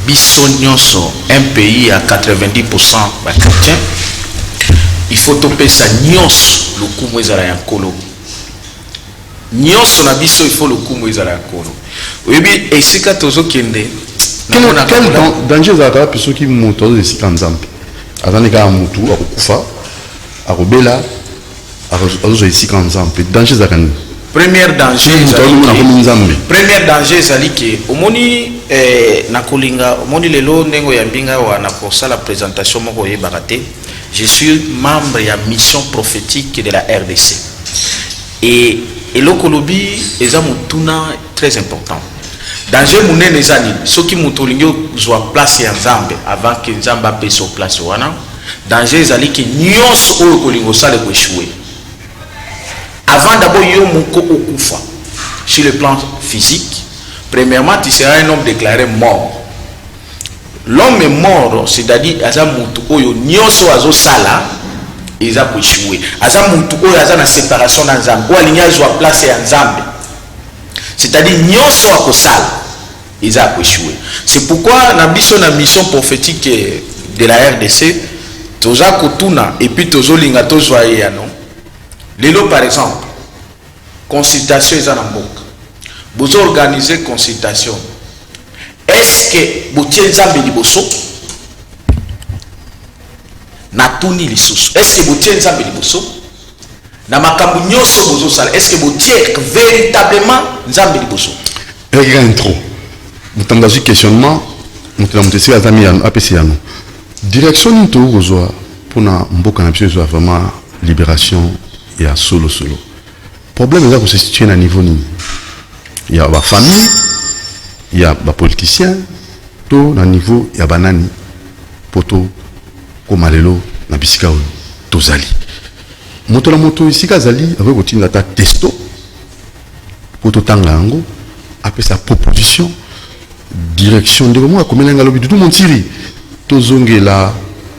Bissonioso, un pays à 90% chrétien, il faut topper ça nyos le coup moïse à yankolo. Nyos na biso il faut le coup moïse à yankolo. Oui bien et si katozo kende. Quel danger ça a pour qui moto de sikanzampe. Azanika mutu akufa akobela azo sikanzampe. Danger ça kan. Premier danger ezali ke omoni na kolinga omoni lelo ndengo ya mbinga wana kosa la présentation moko yebaka te. Je suis membre ya mission prophétique de la RDC et lokolobi eza mutuna très important. Danger munene ezali soki mutolingi zwa place ya Nzambe avant que Nzamba peso place wana. Danger ezali ke nyonso oyo kolingo sale ko échouer. Avant d'abord, sur le plan physique, premièrement, tu seras un homme déclaré mort. L'homme est mort, c'est-à-dire, il a échoué. Il a une séparation dans Nzambe. Il a une place en Nzambe. C'est-à-dire, il a échoué. C'est pourquoi, dans la mission prophétique de la RDC, et puis, Lelo par exemple, consultation est en Amboka. Vous organisez consultation. Est-ce que vous tiens Nzambe liboso? Na tuni lisusu. Est-ce que vous tiens Nzambe liboso? Na makambu nyoso bozo sala. Est-ce que vous tiens véritablement Nzambe liboso? Avec intro. Vous tendez ce questionnement, vous tendez ce azami apesi yano. Direction nito gozoa pour na mboka na biso vraiment libération. Il y a solo. Le problème est que se situe à un niveau ni. Il y a la famille, il y a les politiciens, tout à niveau, il y a banani, poto, komalelo, na bisika tozali. Moto la moto ici kazali avec routine data testo, poto tangango, après sa proposition, direction de moi comme l'engalo bi tout le monde tiri, tozonge la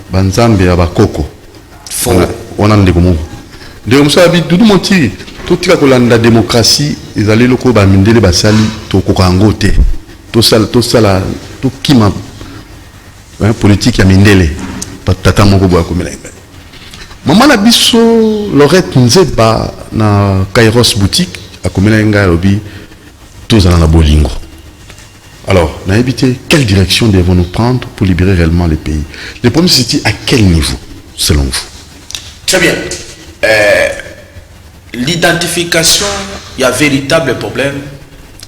banzambe ya bakoko. On a ndeko mo. De comme ça tout le monde tire tout tira ko la démocratie ils allaient loko ba mindele basali to kokango te to sala to kima politique ya mindele tata moko boya komela maman na biso Lorette Nzeba na Kairos boutique a komela nga lobi tous dans la bolingo. Alors na éviter quelle direction devons-nous prendre pour libérer réellement le pays? Le problème c'est à quel niveau selon vous? Très bien. L'identification, il y a véritable problème,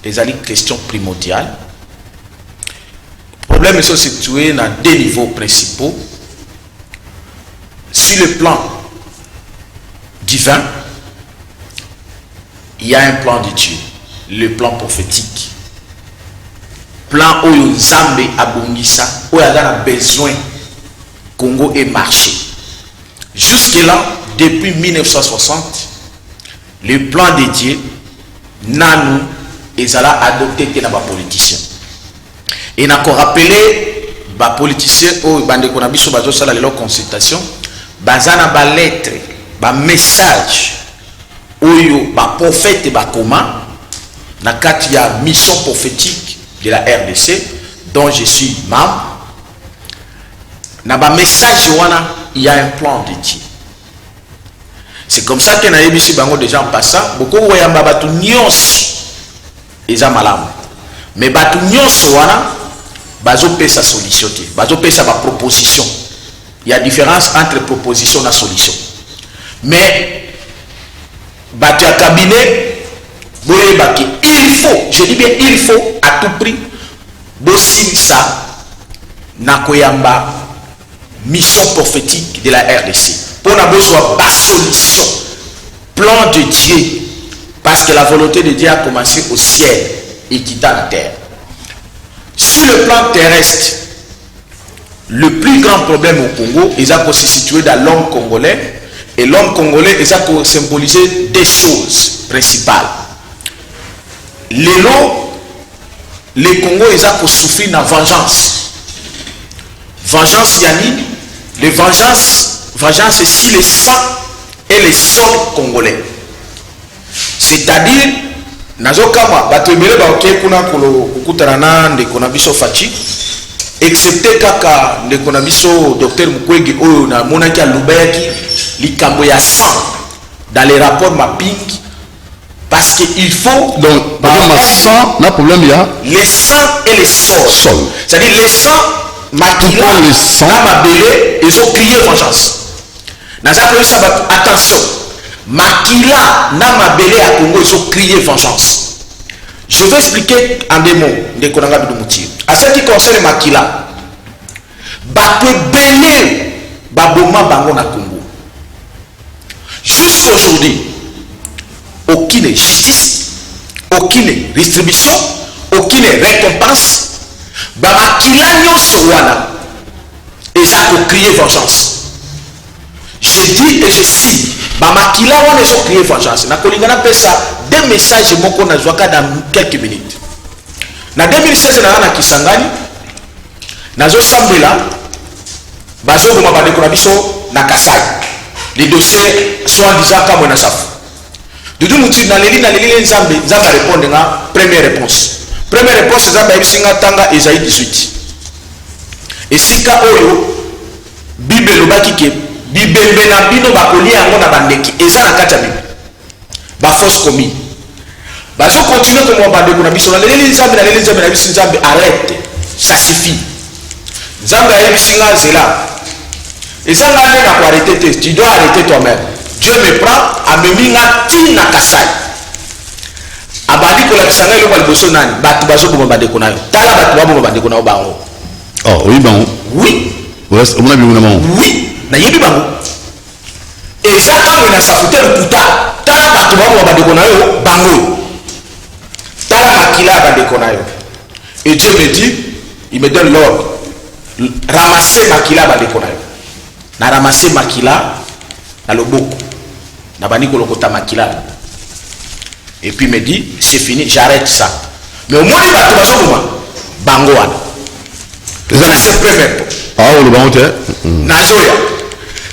les questions primordiales. Le problème est situé dans deux niveaux principaux. Sur le plan divin, il y a un plan de Dieu, le plan prophétique. Plan où Nzambe abongisa, où il y a besoin Congo et marché. Jusque-là, depuis 1960, le plan de Dieu, Nanou, et Zala adopté que dans les politiciens. Et n'a qu'on rappelé, les politiciens, ou les konabiso bazo sala leur consultation, bazana ba lettre, ba message, ou ba prophète ba koma, na kat ya mission prophétique de la RDC, dont je suis membre. Na ba message wana, il y a un plan de Dieu. C'est comme ça que na yebisi bango déjà en passant, beaucoup voyamba batu nyos eza malamu. Mais batu nyos wana bazo pesa solution te, bazo pesa ba proposition. Il y a différence entre proposition et solution. Mais batu ya cabinet boyebaki il faut, je dis bien il faut à tout prix bossi ça na koyamba mission prophétique de la RDC. On a besoin de solution, plan de Dieu, parce que la volonté de Dieu a commencé au ciel et quitta la terre. Sur le plan terrestre, le plus grand problème au Congo est situé dans l'homme congolais, et l'homme congolais est symbolisé des choses principales. Le Congo est souffrir de la vengeance. Vengeance Yanni, les vengeances c'est si le sang et les sols congolais. C'est-à-dire, Nazokama, Batemele Baoke Kuna Kolo Kutarana de Konabiso Fachi, excepté kaka ndeko na biso docteur Mukwege oyo na monaki alobaki likambo ya sang dans les rapports mapping parce que il faut donc le sang n'a problème il y a les sangs et les sols. C'est-à-dire les sangs makila les sangs na mabele ils ont crié vengeance. Attention, makila na mabele à Congo ils ont crié vengeance. Je vais expliquer en des mots de Konanga Bidumuti. À ce qui concerne makila, bape belé baboma bango na Congo. Jusqu'aujourd'hui, aucune justice, aucune distribution, aucune récompense. Bamakila nyonso wana et ça peut crier vengeance. Je dis et je cite, bamakila wana ils ont crié vengeance. Na kolingana pesa deux messages moko na zwaka dans quelques minutes. Na 2016 na Kisangani nazo sambela bazo boma bandeko na biso na Kasai. Les dossiers soi-disant comme na safu. Dudu muti na leli nzambe répondre nga première réponse. Première réponse nzambe abisinga tanga Esaïe 18. Esika oyo Bible lobaki ke bibembe na bino bakoli yango na bandeki eza na kati ya Bible. Ba fausse commis. Bazo continuer comme on bandeko na biso na leli nzambe na biso nzambe arrête. Ça suffit. Nzambe abisinga zela. Eza ngane na ko arrêter, tu dois arrêter toi-même. Dieu me prend à me minga tina Kasai. Abadi ko la kisanga ile kwa liboso nani? Batu bazo ko bandeko nayo. Tala batu babo bandeko nayo bango. Oh, oui bango. Oui. Ouais, on a vu une maman. Oui, na yebi bango. Et ça quand on a saputé le puta, tala batu babo bandeko nayo bango. Tala makila bandeko nayo. Et Dieu me dit, il me donne l'ordre. Ramasser makila bandeko nayo. Na ramasser makila na loboko. Na bani ko lokota makila. Et puis il me dit, c'est fini, j'arrête ça. Mais au moins, il va tout le bango wana. Ça c'est premier. Ah, le bango te. Nazoya.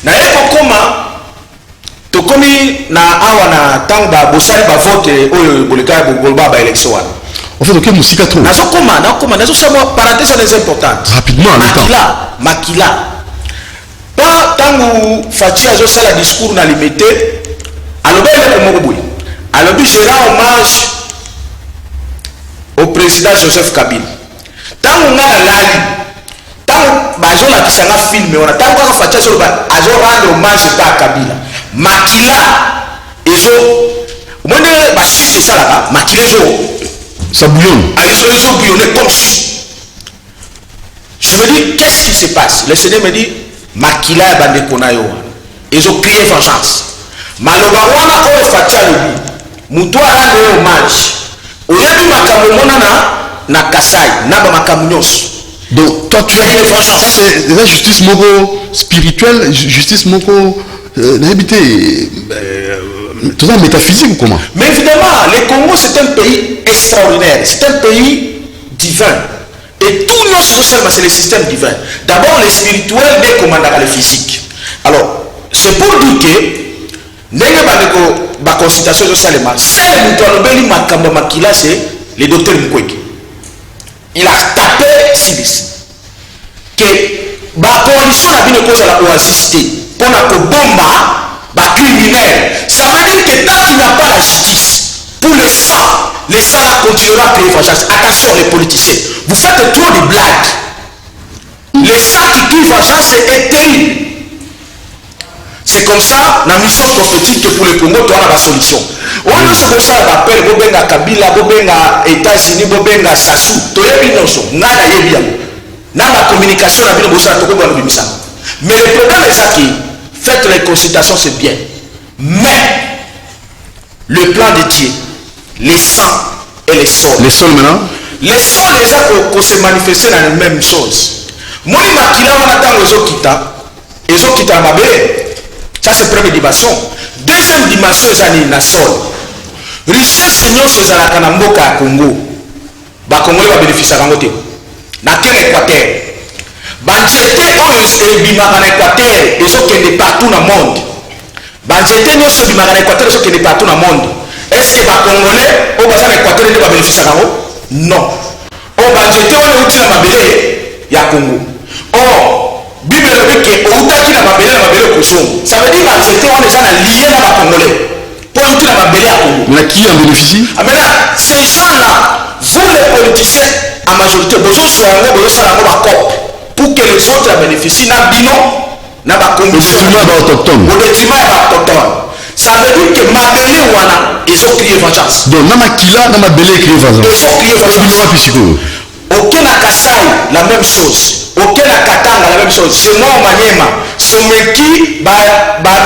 Na yeko koma tokomi na awa na tanga bosali ba vote oyo boleka bolba ba élection wana. En fait, OK, musika trop. Nazo sama parenthèse très importante. Rapidement en temps. Makila. Pas tangu Fachi azo sala discours na limité. Alobele ko mokubuyi. Alors, je rends hommage au président Joseph Kabila. Tant qu'on a l'ali, tant qu'on a un film, on a tant qu'on a fait rendre hommage à Kabila. Makila, ils ont, moi, c'est ça là, Makila, ça bouillonne. Ils ont bouillonné comme si. Je me dis, qu'est-ce qui se passe? Le Seigneur me dit, Makila et Bandekonayo, ils ont crié vengeance. Malobawana, on a fait le mutu arande hommage oyebi makambo mona na Kasai na ba makambo nyonso. Donc toi tu as ça c'est la justice moko spirituelle, justice moko n'habité tout ça métaphysique ou comment? Mais évidemment le Congo c'est un pays extraordinaire, c'est un pays divin et tout nos seulement c'est le système divin. D'abord le spirituel dès commande le physique. Alors c'est pour dire que ndenge bandeko ba consultation de Salema c'est mutu alobeli makambo makila c'est le docteur Mukwege. Il a tapé Sibis que ba condition na bino cause la oasiste pour na ko bomba ba criminel. Ça veut dire que tant qu'il n'y a pas la justice pour les sangs continuera à créer vengeance. Attention les politiciens, vous faites trop de blagues. Les sangs qui crient vengeance c'est terrible. C'est comme ça, la mission prophétique que pour le Congo, tu as la solution. On a ce comme ça, l'appel, Bobenga Kabila, Bobenga États-Unis, Bobenga Sassou, Toyebi Noso, Nada Yebia, Nada communication, la Bible, mais le problème est ça qui, faites les consultations, c'est bien. Mais, le plan de Dieu, les sangs et les sols. Les sols maintenant? Les sols, les gens qui se manifestent dans la même chose. Moi, il on attend les autres qui t'ont ça c'est première dimension. Deuxième dimension, c'est la sol. Richesse union c'est la Kanamboka à Congo. Ba Congolais va bénéficier à côté. Dans quel Équateur? Banjete oyo bimaka na Équateur, ils ont qui partout dans le monde. Banjete nyonso bimaka na Équateur, ils ont qui partout dans le monde. Est-ce que ba Congolais au basa na Équateur ne va bénéficier à côté? Non. Au banjete on est outil na mabele ya Congo. Or, Bible dit que Outaki n'a pas belé Koson. Ça veut dire que c'était on est lié à la Congolais. Pour tout n'a pas belé à Congo. Mais qui en bénéficie? Maintenant, ces gens-là, vous les politiciens, en majorité, besoin sur un mot, besoin sur un mot pour que les autres bénéficient d'un bilan, n'a pas Congo. Au détriment autochtone. Au détriment autochtone. Ça veut dire que ma belé wana, ils ont crié vengeance. Donc, nama kila, nama belé crié vengeance. Ils ont crié vengeance. Aucun à Kassai, la même chose. Aucun à Katanga, la même chose. C'est moi, Maniema. Someki,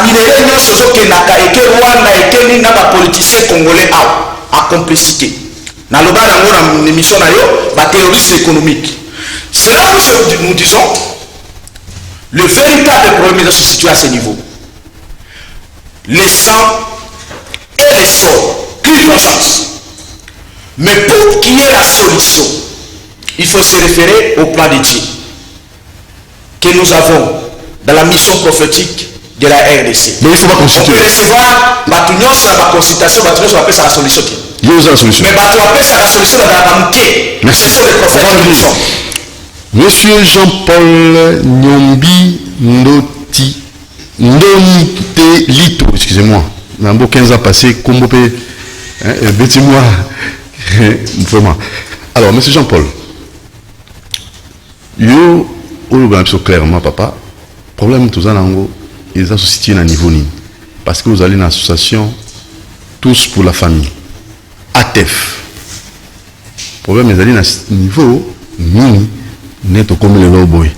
minéré, nous sommes qui n'a qu'à écrire Rwanda et que nous n'avons politicien congolais en complicité. Dans le bas de mon émission, terroriste économique. C'est là où nous disons le véritable problème se situe à ce niveau. Les sangs et les sols crient vengeance. Mais pour qu'il y ait la solution, il faut se référer au plan de Dieu que nous avons dans la mission prophétique de la RDC. Mais il faut pas consulter. On peut recevoir la consultation, la solution. Il y a la solution. Mais la solution dans la montée. Ce sont les prophètes qui nous sont. Monsieur Jean-Paul Nyombi Ndoti Ndonite Lito, excusez-moi. Dans un 15 ans passé, Kombopé, bêtez-moi. Vraiment. Alors, monsieur Jean-Paul, yo, clairement, papa, problème tout ça, ils ont situé à un niveau ni. Parce que vous allez dans l'association Tous pour la famille. ATEF. Problème, ils allez dans ce niveau ni net comme le boy.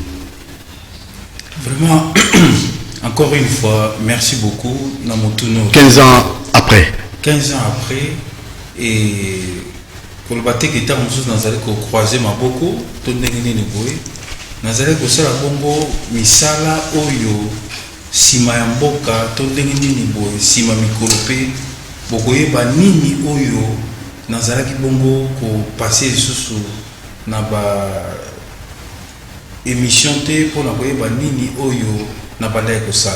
Vraiment, encore une fois, merci beaucoup. 15 ans après. 15 ans après, et pour le bâtir qui était en dessous, nous allons croiser ma beaucoup, tout le monde nous allons croiser la bongo, misala, oyo, sima yamboka, tout le monde sima mikorope, bokoye ba nini oyo, nous allons bongo ko passer sous na ba émission te pour na koye ba nini oyo na banda ko ça.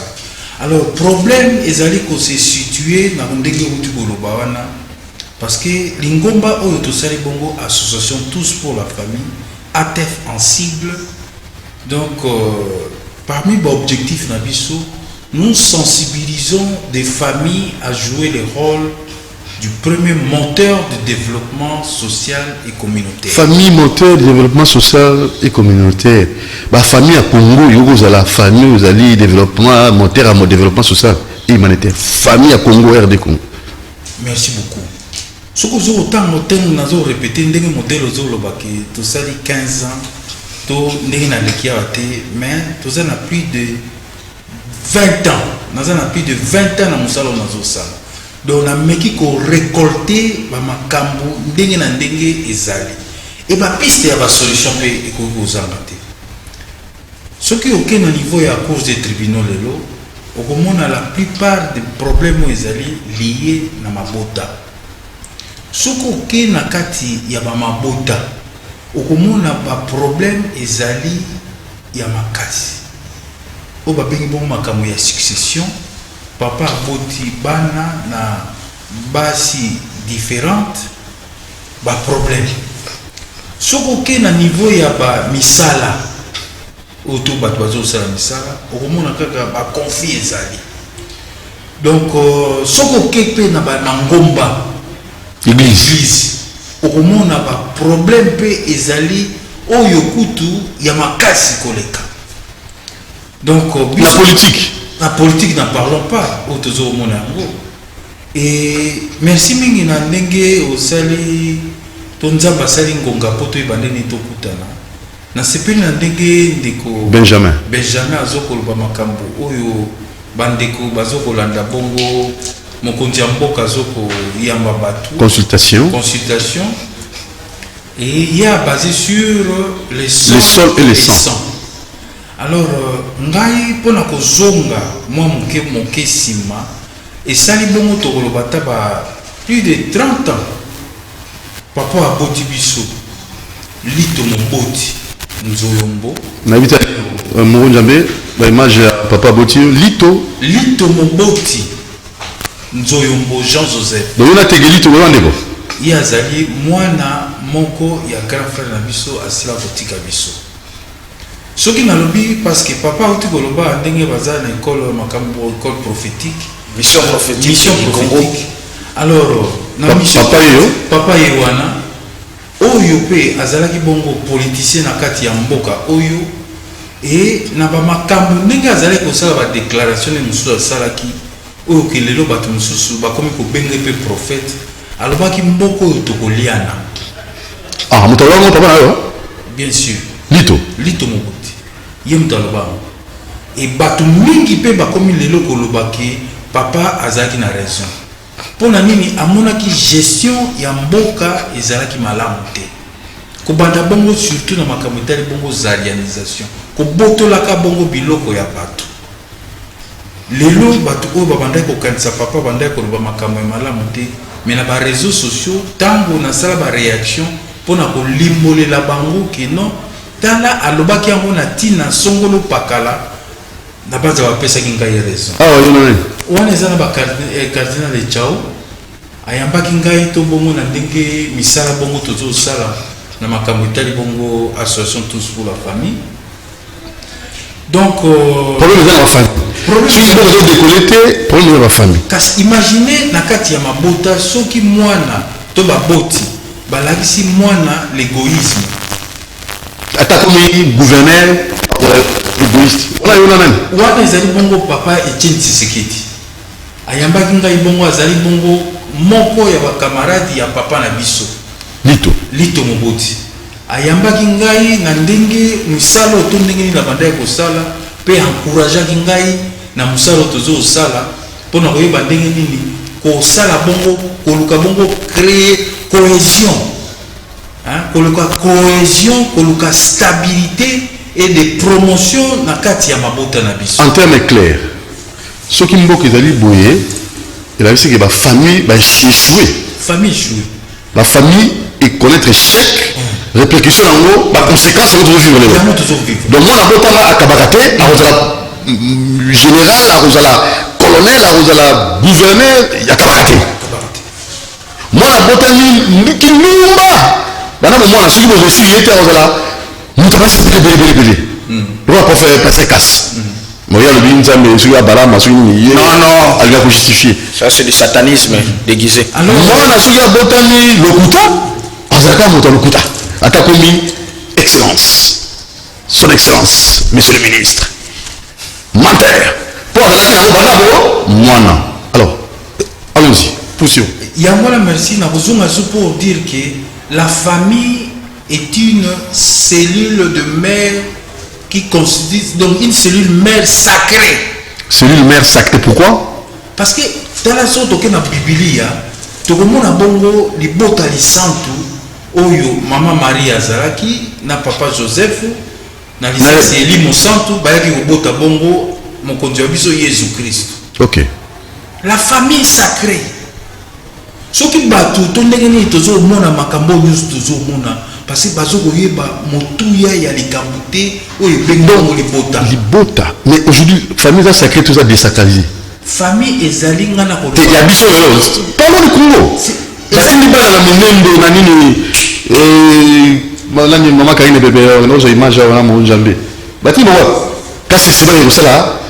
Alors problème ezali ko se situer na ndenge uti koloba wana parce que lingomba oyo to sali bongo association Tous pour la famille ATEF en cible. Donc parmi les objectifs na biso, nous sensibilisons des familles à jouer le rôle du premier moteur de développement social et communautaire. Famille moteur de développement social et communautaire. La famille à Congo, vous avez la famille, vous avez développement moteur à mon développement social et humanitaire. Famille à Congo, RD Congo. Merci beaucoup. Ce que vous avez nous avons répété, nous avons modèle tout ça 15 ans, tout mais tout ça a plus de 20 ans. Nous avons plus de 20 ans dans le salon. Donc on a mis qu'on récolter makambo ndenge na ndenge ezali et ba piste ya ba solution pe ekoki kozanga. Ce qui est au niveau à cause des tribunaux lelo okomona la plupart des problèmes ezali liés na mabota. Ce qui est na kati ya ba mabota okomona ba problème ezali ya makasi. O ba bengi bon makambo ya succession. Papa boti bana na basi différentes ba problème soko ke na niveau ya ba misala auto ba tozo sala misala okomona kaka ba conflit ezali donc soko ke pe na ba ngomba église okomona ba problème pe ezali oyo kutu ya makasi koleka donc la politique. La politique, n'en parlons pas. Et merci mingi na ndenge osali tonzamba sali ngonga poto ibandeni to kutana. Na sepeli na ndenge ndeko Benjamin azoko ba makambo oyo bandeko bazoko landa bongo mokonzi ya mboka azoko yamba batu consultation et il y a basé sur les sols et les sangs. Alors ngai pona ko zonga moi moke sima et sali bongo to kolobata ba plus de 30 ans papa aboti biso lito mboti nzoyombo na bita mo njambe ba image ya papa aboti lito mboti nzoyombo Jean Joseph donc on a tegeli to ndeko ya zali mwana moko ya grand frère na biso asila kotika biso. Ce qui n'a lobby parce que papa outi koloba ndenge baza na école makambo école prophétique. Mission prophétique. Mission prophétique. Alors, na mission papa yewana oyo pe azalaki bongo politicien na kati ya mboka oyo et na ba makambo ndenge azalaki kosala ba déclaration ne mususu asalaki oyo kelelo bato mususu bakomi ko benga pe prophète alobaki mboko oyo tokoliana. Ah, mutalo papa na yo? Bien sûr. Lito Mobuti. Ye mutaloba. Et bato mingi pe bakomi lelo kolobaki papa azalaki na raison. Pona nini amonaki gestion ya mboka ezalaki malamu te. Ko banda bongo surtout na makambo etali bongo zarianisation. Ko botolaka bongo biloko ya bato. Lelo bato oyo babandaki kokanisa papa bandaki koloba makambo ya malamu te, mais na ba réseaux sociaux tango na sala ba réaction pona ko limbolela bango ke non tala alobaki yango na tina songolo pakala na baza bapesaki ngai raison. Ah oui, non. Wana eza na ba cardinal de Chao ayambaki ngai to bongo na ndenge misala bongo tozo sala na makambo etali bongo association tous pour la famille. Donc problème de la famille. Si vous avez décolleté, problème de la famille. Kasi imaginez na kati ya mabota soki mwana to baboti balakisi mwana l'égoïsme. Attaque comme gouverneur égoïste. Voilà, il y en a même. Wana ezali bongo papa Etienne Tshisekedi. Ayambaki ngai bongo azali bongo moko ya bakamaradi ya papa na biso. Lito Moboti. Ayambaki ngai na ndenge misalo to ndenge na banda ya kosala pe encourageaki ngai na musalo tozo osala pona koyeba ndenge nini kosala bongo koluka bongo créer cohésion. Koluka cohésion, koluka stabilité et de promotion na kati ya mabota na biso. En termes clairs, ce qui mboka ezali boye, il a dit que la famille va échouer. Famille échouer. La famille est connaître échec, répercussion en haut, la conséquence c'est votre vivre. Donc moi la botama à Kabakate, à Rosala général, à Rosala colonel, à Rosala gouverneur, il y a Kabakate. Moi la botami qui numba. Bana mo mwana soki bozo si yete Rosala, mutaba c'est belé. Roi pour faire passer casse. Moi il y a le binza mais soki abala ma soki ni non elle va justifier. Ça c'est du satanisme déguisé. Alors moi na soki botami lokuta, azaka moto lokuta. Atakomi excellence. Son excellence, monsieur le ministre. Menteur. Pour Moana. Alors, allons-y, poussons. Yamola merci na bozonga pour dire que la famille est une cellule de mère qui constitue donc une cellule mère sacrée. Cellule mère sacrée, pourquoi? Parce que dans la sorte que na Biblia, tout le monde a bongo li botali santu oyo mama Maria Zaraki na papa Joseph na lisasi Eli Mosantu bayaki kobota bongo mokonzi wa biso Jésus Christ. OK. La famille sacrée. Soki batu to ndenge ni tozo mona makambo nyusu tozo mona parce que bazo koyeba motuya ya likambute oyo bengo libota. Libota. Mais aujourd'hui famille sacrée tout ça désacralisé. Famille ezali ngana ko. Il y a biso lelo. Parlons du Congo. Basindi bana la minembo na nini malani mama Karine bébé nozo image wana mo njambe. Bati bo kasi siba yosala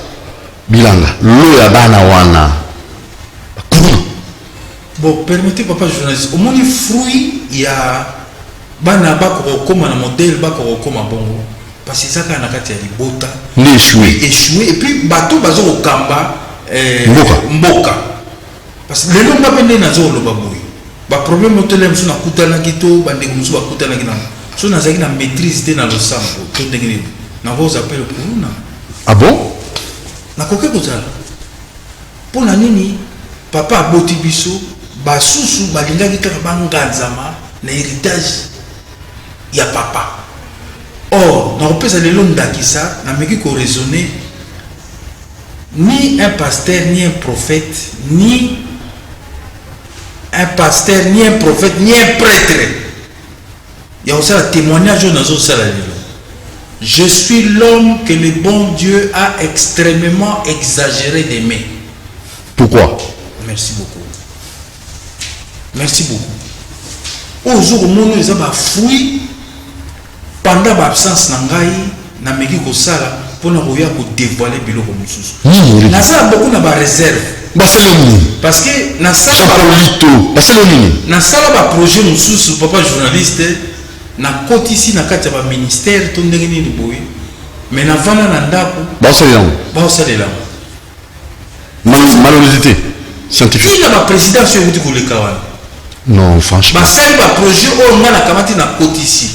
bilanga. Lo ya bana wana. Bon, permettez papa journaliste, au moins les fruits il y a bana bako koma na modèle bako koma bongo parce que ça kana kati ya libota échoué et puis bateau bazo okamba mboka parce que les gens pas pende na zo lo baboui ba problème hôtel musu na kutana kito bande musu ba kutana kina so na zaki na maîtrise te na lo sambo to ndengeni na vos appels pour nous. Ah bon? Na koke kozala pona nini papa aboti biso basusu balingaki kaka banganzama na héritage ya papa. Or na kopesa lelo ndakisa na meki ko raisonner ni un pasteur ni un prophète ni un pasteur ni un prophète ni un prêtre ya osala témoignage na zo sala lelo. Je suis l'homme que le bon Dieu a extrêmement exagéré d'aimer. Pourquoi? Merci beaucoup. Merci beaucoup. Au jour où mon nous avons fruit pendant l'absence n'angai na meki ko sala pona ko ya ko dévoiler biloko mususu Nini na sala beaucoup na ba réserve Barcelone parce que na sala Jean-Paulito Barcelone na sala ba projet mususu papa journaliste na koti ici na kati ya ba ministère to ndenge nini boye mais na vana na ndako Barcelone malhonnêteté scientifique qui na ba président sur wuti koleka wana non franchement ba sala ba projet o ngana kamati na koti ici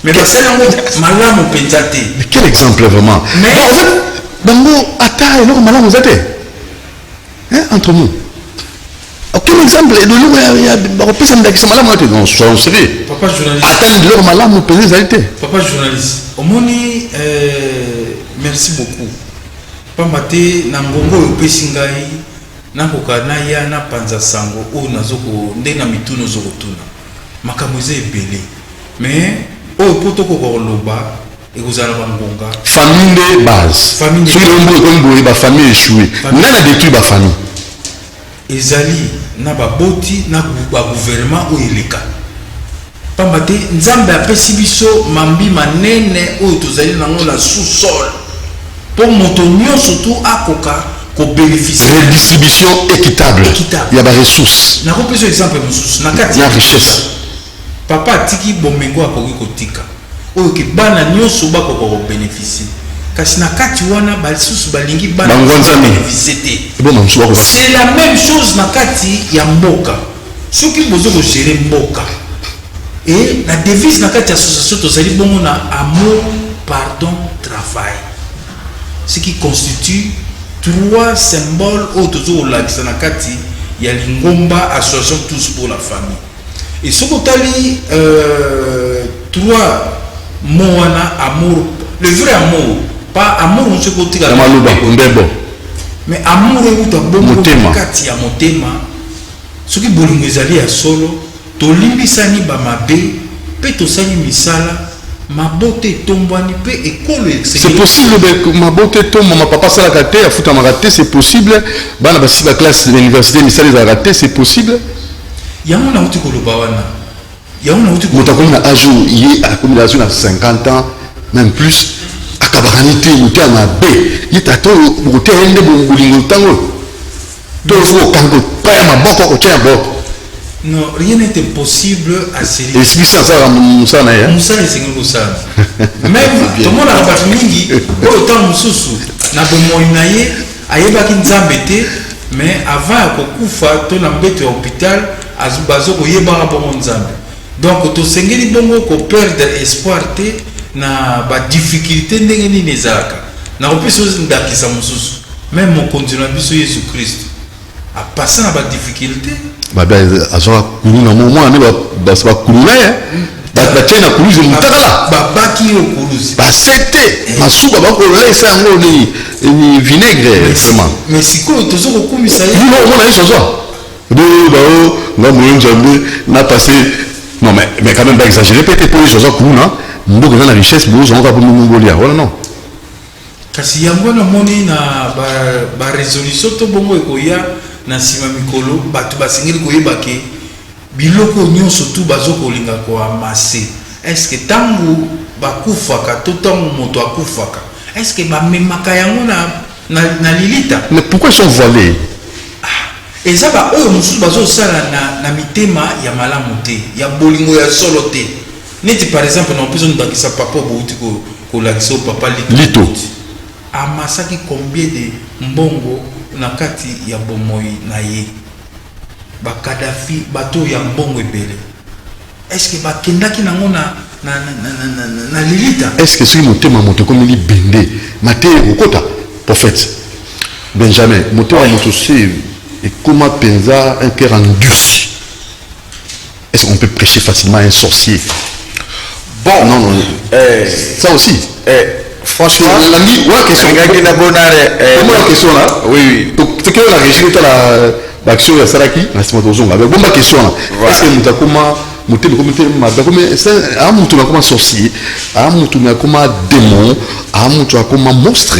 mais ba sala ngo malamu penjate quel exemple vraiment mais en fait bango ata eloko malamu zate hein entre nous quel exemple de l'eau ya bakopesa ndakisa malamu ate non soyons sérieux papa journaliste ata eloko malamu penza ezali te papa journaliste omoni merci beaucoup pamba te na ngongo oyo opesi ngai nakoka naya na panza sango oyo nazoko nde na mituna ozokotuna makambo eza ebele mais oyo po tokoka koloba ekozala bangonga famille de base soki lombo ekomi boye bafamille échoué ngai na détruit bafamille ezali na baboti na bagouvernement oyo eleka pamba te nzambe apesi biso mambi manene oyo tozali nango na sous-sol mpo moto nyonso tu akoka kobénéficie redistribution équitable ya baressource nakopesa exemple mosusu na kati ya richesse papa atiki bomengo akoki kotika oyo ke bana nyonso bakoka kobénéficie kasi na kati wana balisusu balingi bana bénéficie te c'est la même chose na kati ya mboka soki bozo kogere mboka et la devise na kati ya association tozali bongo na amour pardon travail ce qui constitue trois symboles oyo tozokolakisa na kati ya lingomba association tous pour la famille et soki otali trois mots wana amour le vrai amour pas amour mosu kotika mais amour euta bongo kati ya motema soki bolingo ezali ya solo tolimbisani bamabe mpe tosali misala mabote etombwani mpe ekolo c'est possible mabote etomba mapapa asalaka te afutamaka te c'est possible bana basisi baklasse de l'université misala ezalaka te c'est possible yango nauti koloba wana moto akomi na age oyo ye akomi na age na 50 ans même plus akabakani te mote ya mabe ye tata oyo bokote ye nde bolingo ntango to okanga kopaya maboko okotya ya boko non rien n'est impossible à série esprit ça musala na ye musala esengi kosala même tomonaka bato mingi oyo ntango mosusu na bomoi na ye ayebaki nzambe te mais avant ya kokufa to na mbeto ya hôpital bazokoyebaka bongo nzambe donc tosengeli bongo koperdre espoir te na badifficulté ndenge nini ezalaka nakopesa ndakisa mosusu même mokonzi na biso yesu kristo apasa na badifficulté azwaka kulu na momwana nde bakulu na ye batie na kuluzi motakala babaki yo kuluzi basete masuba bakolesa yango ni vinaigre vraiment mais sikoyo tozokokumisa ye omona ye sozwa bao nga moyo nzambe na passé non mais quand même baexagéré peut-être po ye sozwa kuna mboka eza na richesse bozongoka po mingolia wana non kasi yango namoni na barésolution to bongo ekoya na nsima mikolo bato basengeli koyeba ke biloko nyonso tu bazokolinga koamase estce ntango bakufaka to ntango moto akufaka estce bamemaka yango na lilita mais pourquoi ils sont voilés eza baoyo mosusu bazosala na mitema ya malamu te ya bolingo ya solo te neti par exemple na mpezo ndakisa papa bouti kolakisa o papa lito amasaki combien de mbongo na kati ya bomoi na ye bakadafi bato ya mbongo ebele est-ce que bakendaki nango na lilita est-ce que soki motema moto ekomeli bende mate okota prophète benjamin motema moto se ekoma mpenza un cœur endurci est-ce qu'on peut prêcher facilement un sorcier bon non ça aussi franchement la question la question là oui c'est que la régie est la action ya saraki na sima tozonga avec bomba question là est-ce que muta koma muteli komite mabe comme c'est un mutu na koma sorcier un mutu na koma démon un mutu na koma monstre